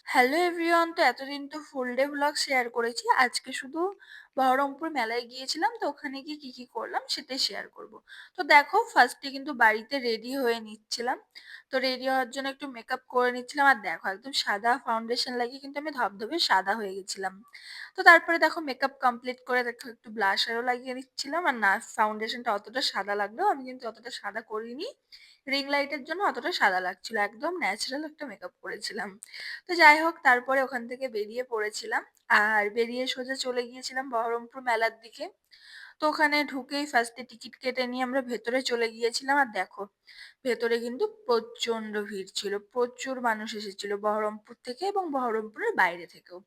Hello everyone, তো এতদিন তো ফুল ডে ব্লগ শেয়ার করেছি। আজকে শুধু বহরমপুর মেলায় গিয়েছিলাম, তো ওখানে গিয়ে কি কি করলাম সেটাই শেয়ার করব। তো দেখো, ফার্স্টে কিন্তু বাড়িতে রেডি হয়ে নিচ্ছিলাম। তো রেডি হওয়ার জন্য একটু মেকআপ করে নিচ্ছিলাম, আর দেখো একদম সাদা ফাউন্ডেশন লাগিয়ে কিন্তু আমি ধবধবে সাদা হয়ে গেছিলাম। তো তারপরে দেখো মেকআপ কমপ্লিট করে দেখো একটু ব্লাশারও লাগিয়ে নিচ্ছিলাম, আর না ফাউন্ডেশনটা অতটা সাদা লাগলেও আমি কিন্তু অতটা সাদা করিনি। রিং লাইটের জন্য অতটা সাদা লাগছিল, একদম ন্যাচারাল একটা মেকআপ করেছিলাম। তো যাই হোক, তারপরে ওখান থেকে বেরিয়ে পড়েছিলাম, আর বেরিয়ে সোজা চলে গিয়েছিলাম বহরমপুর মেলার দিকে। তো ওখানে ঢুকেই ফার্স্টে টিকিট কেটে নিয়ে আমরা ভেতরে চলে গিয়েছিলাম, আর দেখো ভেতরে কিন্তু প্রচন্ড ভিড় ছিল, প্রচুর মানুষ এসেছিল বহরমপুর থেকে এবং বহরমপুরের বাইরে থেকেও।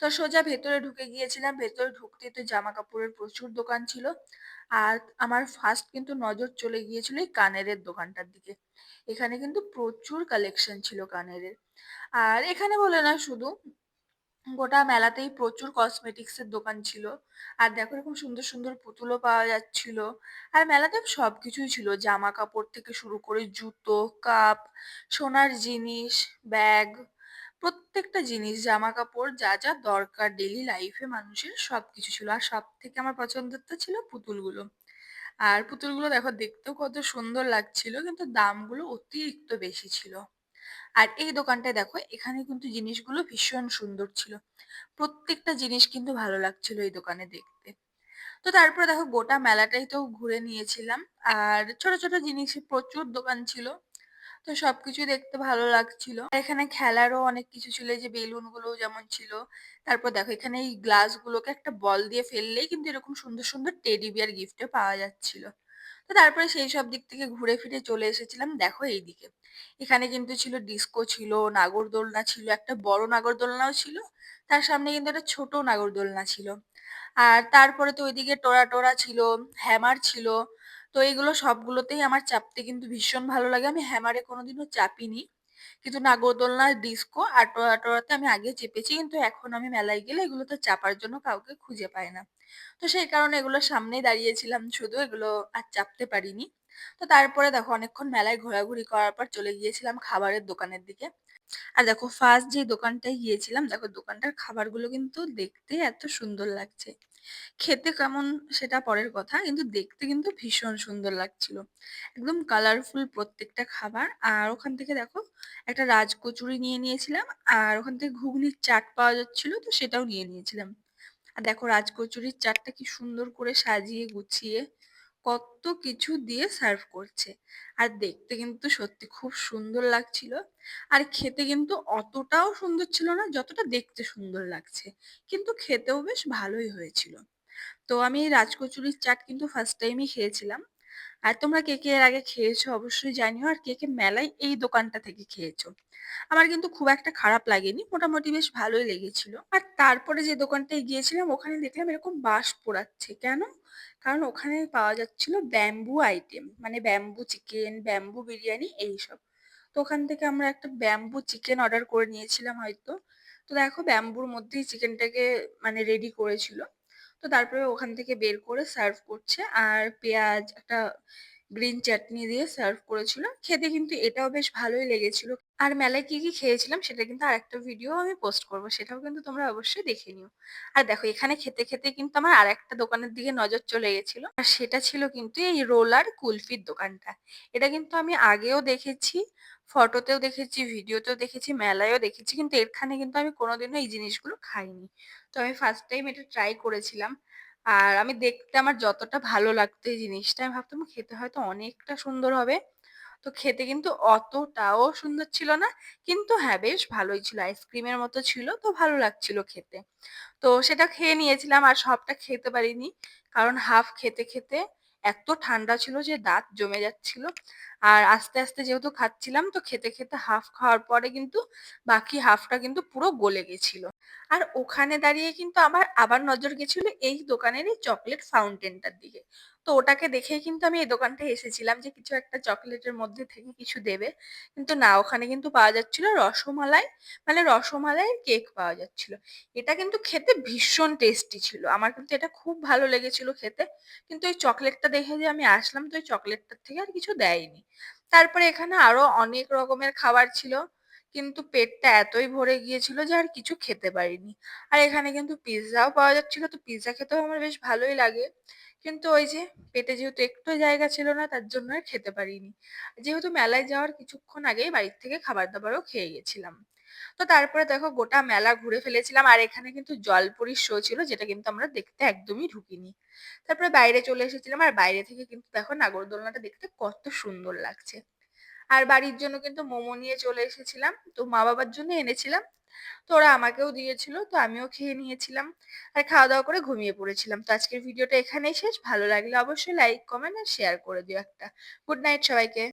তো সোজা ভেতরে ঢুকে গিয়েছিলাম, ভেতরে ঢুকতেই তো জামা কাপড়ের প্রচুর দোকান ছিল। আর আমার ফার্স্ট কিন্তু নজর চলে গিয়েছিল এই কানেরের দোকানটার দিকে। এখানে কিন্তু প্রচুর কালেকশন ছিল কানেরের। আর এখানে বলে না, শুধু গোটা মেলাতেই প্রচুর কসমেটিক্স এর দোকান ছিল। আর দেখো এরকম সুন্দর সুন্দর পুতুলও পাওয়া যাচ্ছিল। আর মেলাতে সবকিছুই ছিল, জামা কাপড় থেকে শুরু করে জুতো, কাপ, সোনার জিনিস, ব্যাগ, প্রত্যেকটা জিনিস, জামা কাপড়, যা যা দরকার ডেইলি লাইফে মানুষের সবকিছু ছিল। আর সব থেকে আমার পছন্দের তো ছিল পুতুলগুলো। আর পুতুলগুলো দেখো দেখতেও কত সুন্দর লাগছিল, কিন্তু দামগুলো অতিরিক্ত বেশি ছিল। আর এই দোকানটায় দেখো, এখানে কিন্তু জিনিসগুলো ভীষণ সুন্দর ছিল। প্রত্যেকটা জিনিস কিন্তু ভালো লাগছিল এই দোকানে দেখতে। তো তারপরে দেখো গোটা মেলাটাই তো ঘুরে নিয়েছিলাম। আর ছোট ছোট জিনিসের প্রচুর দোকান ছিল। তো সবকিছু দেখতে ভালো লাগছিল। আর এখানে খেলারও অনেক কিছু ছিল, এই যে বেলুন গুলো যেমন ছিল। তারপর দেখো এখানে এই গ্লাস গুলোকে একটা বল দিয়ে ফেললেই কিন্তু এরকম সুন্দর সুন্দর টেডি বিয়ার গিফটে পাওয়া যাচ্ছিল। তো তারপরে সেই সব দিক থেকে ঘুরে ফিরে চলে এসেছিলাম দেখো এইদিকে। এখানে কিন্তু ছিল ডিস্কো, ছিল নাগরদোলনা, ছিল একটা বড় নাগরদোলনাও ছিল। তার সামনে কিন্তু একটা ছোট নাগরদোলনা ছিল। আর তারপরে তো ওইদিকে টোরা টোরা ছিল, হ্যামার ছিল। তো এগুলো সবগুলোতেই আমার চাপতে কিন্তু ভীষণ ভালো লাগে। আমি হ্যামারে কোনোদিনও চাপিনি, কিন্তু নাগরদোলনা, ডিস্কো আর টোরা টোরাতে আমি আগে চেপেছি, কিন্তু এখন আমি মেলায় গেলে এগুলোতে চাপার জন্য কাউকে খুঁজে পাই না। তো সেই কারণে এগুলোর সামনেই দাঁড়িয়েছিলাম, শুধু এগুলো আর চাপতে পারিনি। তো তারপরে দেখো অনেকক্ষণ মেলায় ঘোরাঘুরি করার পর চলে গিয়েছিলাম খাবারের দোকানের দিকে। আর দেখো ফার্স্ট যে দোকানটায় গিয়েছিলাম, দেখো দোকানটার খাবারগুলো কিন্তু দেখতে এত সুন্দর লাগছে। খেতে কেমন সেটা পরের কথা, কিন্তু দেখতে কিন্তু ভীষণ সুন্দর লাগছিল। একদম কালারফুল প্রত্যেকটা খাবার। আর ওখান থেকে দেখো একটা রাজকচুরি নিয়ে নিয়েছিলাম। আর ওখান থেকে ঘুগনির চাট পাওয়া যাচ্ছিল, তো সেটাও নিয়ে নিয়েছিলাম। আর দেখো রাজকচুরির চাটটা কি সুন্দর করে সাজিয়ে গুছিয়ে কত কিছু দিয়ে সার্ভ করছে। আর দেখতে কিন্তু সত্যি খুব সুন্দর লাগছিল। আর খেতে কিন্তু অতটাও সুন্দর ছিল না যতটা দেখতে সুন্দর লাগছে, কিন্তু খেতেও বেশ ভালোই হয়েছিল। তো আমি এই রাজকচুরির চাট কিন্তু ফার্স্ট টাইমই খেয়েছিলাম। আর তোমরা কে কে এর আগে খেয়েছো অবশ্যই জানিও, আর কে কে মেলায় এই দোকানটা থেকে খেয়েছো। আমার কিন্তু খুব একটা খারাপ লাগেনি, মোটামুটি বেশ ভালোই লেগেছিল। আর তারপরে যে দোকানটায় গিয়েছিলাম ওখানে দেখলাম এরকম বাঁশ পোড়াচ্ছে কেন, কারণ ওখানে পাওয়া যাচ্ছিল ব্যাম্বু আইটেম, মানে ব্যাম্বু চিকেন, ব্যাম্বু বিরিয়ানি, এইসব। তো ওখান থেকে আমরা একটা ব্যাম্বু চিকেন অর্ডার করে নিয়েছিলাম হয়তো। তো দেখো ব্যাম্বুর মধ্যেই চিকেনটাকে মানে রেডি করেছিল। তো তারপরে ওখান থেকে বের করে সার্ভ করছে, আর পেঁয়াজ, একটা গ্রিন চাটনি দিয়ে সার্ভ করেছিল। খেতে কিন্তু এটাও বেশ ভালোই লেগেছিল। আর মেলায় কি কি খেয়েছিলাম সেটা কিন্তু আরেকটা ভিডিও আমি পোস্ট করব, সেটাও কিন্তু তোমরা অবশ্যই দেখে নিও। আর দেখো এখানে খেতে খেতে কিন্তু আমার আরেকটা দোকানের দিকে নজর চলে গেছিল, আর সেটা ছিল কিন্তু এই রোলার কুলফির দোকানটা। এটা কিন্তু আমি আগেও দেখেছি, ফটোতেও দেখেছি, ভিডিওতেও দেখেছি, মেলায়ও দেখেছি, কিন্তু এখানে কিন্তু আমি কোনোদিনও এই জিনিসগুলো খাইনি। তো আমি ফার্স্ট টাইম এটা ট্রাই করেছিলাম। আর আমি দেখতে আমার যতটা ভালো লাগতো এই জিনিসটা, আমি ভাবতাম খেতে হয়তো অনেকটা সুন্দর হবে। তো খেতে কিন্তু অতটাও সুন্দর ছিল না, কিন্তু হ্যাঁ বেশ ভালোই ছিল, আইসক্রিমের মতো ছিল, তো ভালো লাগছিল খেতে। তো সেটা খেয়ে নিয়েছিলাম, আর সবটা খেতে পারিনি, কারণ হাফ খেতে খেতে এত ঠান্ডা ছিল যে দাঁত জমে যাচ্ছিল। আর আস্তে আস্তে যেহেতু খাচ্ছিলাম, তো খেতে খেতে হাফ খাওয়ার পরে কিন্তু বাকি হাফটা কিন্তু পুরো গলে গেছিল। আর ওখানে দাঁড়িয়ে কিন্তু আমার আবার নজর গেছিল এই দোকানেরই চকলেট ফাউন্টেনটার দিকে। তো ওটাকে দেখেই কিন্তু আমি এই দোকানটায় এসেছিলাম, যে কিছু একটা চকলেটের মধ্যে থেকে কিছু দেবে। কিন্তু না, ওখানে কিন্তু পাওয়া যাচ্ছিল রসমালাই, মানে রসমালাইয়ের কেক পাওয়া যাচ্ছিল। এটা কিন্তু খেতে ভীষণ টেস্টি ছিল, আমার কিন্তু এটা খুব ভালো লেগেছিল খেতে। কিন্তু এই চকলেটটা দেখে যে আমি আসলাম, তো এই চকলেটটার থেকে আর কিছু দেয়নি। তারপরে এখানে আরো অনেক রকমের খাবার ছিল, কিন্তু পেটটা এতই ভরে গিয়েছিল যে আর কিছু খেতে পারিনি। আর এখানে কিন্তু পিজ্জাও পাওয়া যাচ্ছিল। তো পিজ্জা খেতেও আমার বেশ ভালোই লাগে। কিন্তু ওই যে পেটে যেহেতু একটু জায়গা ছিল না তার জন্য আর খেতে পারিনি। যেহেতু মেলায় যাওয়ার কিছুক্ষণ আগেই বাড়ির থেকে খাবার-দাবারও খেয়ে গেছিলাম। তো তারপরে দেখো গোটা মেলা ঘুরে ফেলেছিলাম। আর এখানে কিন্তু জলপরীর শো ছিল, যেটা কিন্তু আমরা দেখতে একদমই ঢুকিনি। তারপরে বাইরে চলে এসেছিলাম। আর বাইরে থেকে কিন্তু দেখো নাগরদোলনাটা দেখতে কত সুন্দর লাগছে। আর বাড়ির জন্য কিন্তু মোমো নিয়ে চলে এসেছিলাম। তো মা বাবার জন্য এনেছিলাম। তো ওরা আমাকেও দিয়েছিল। তো আমিও খেয়ে নিয়েছিলাম। আর খাওয়া-দাওয়া করে ঘুমিয়ে পড়েছিলাম। তো আজকের ভিডিওটা এখানেই শেষ। ভালো লাগলে অবশ্যই লাইক, কমেন্ট আর শেয়ার করে দিও একটা। গুড নাইট সবাইকে।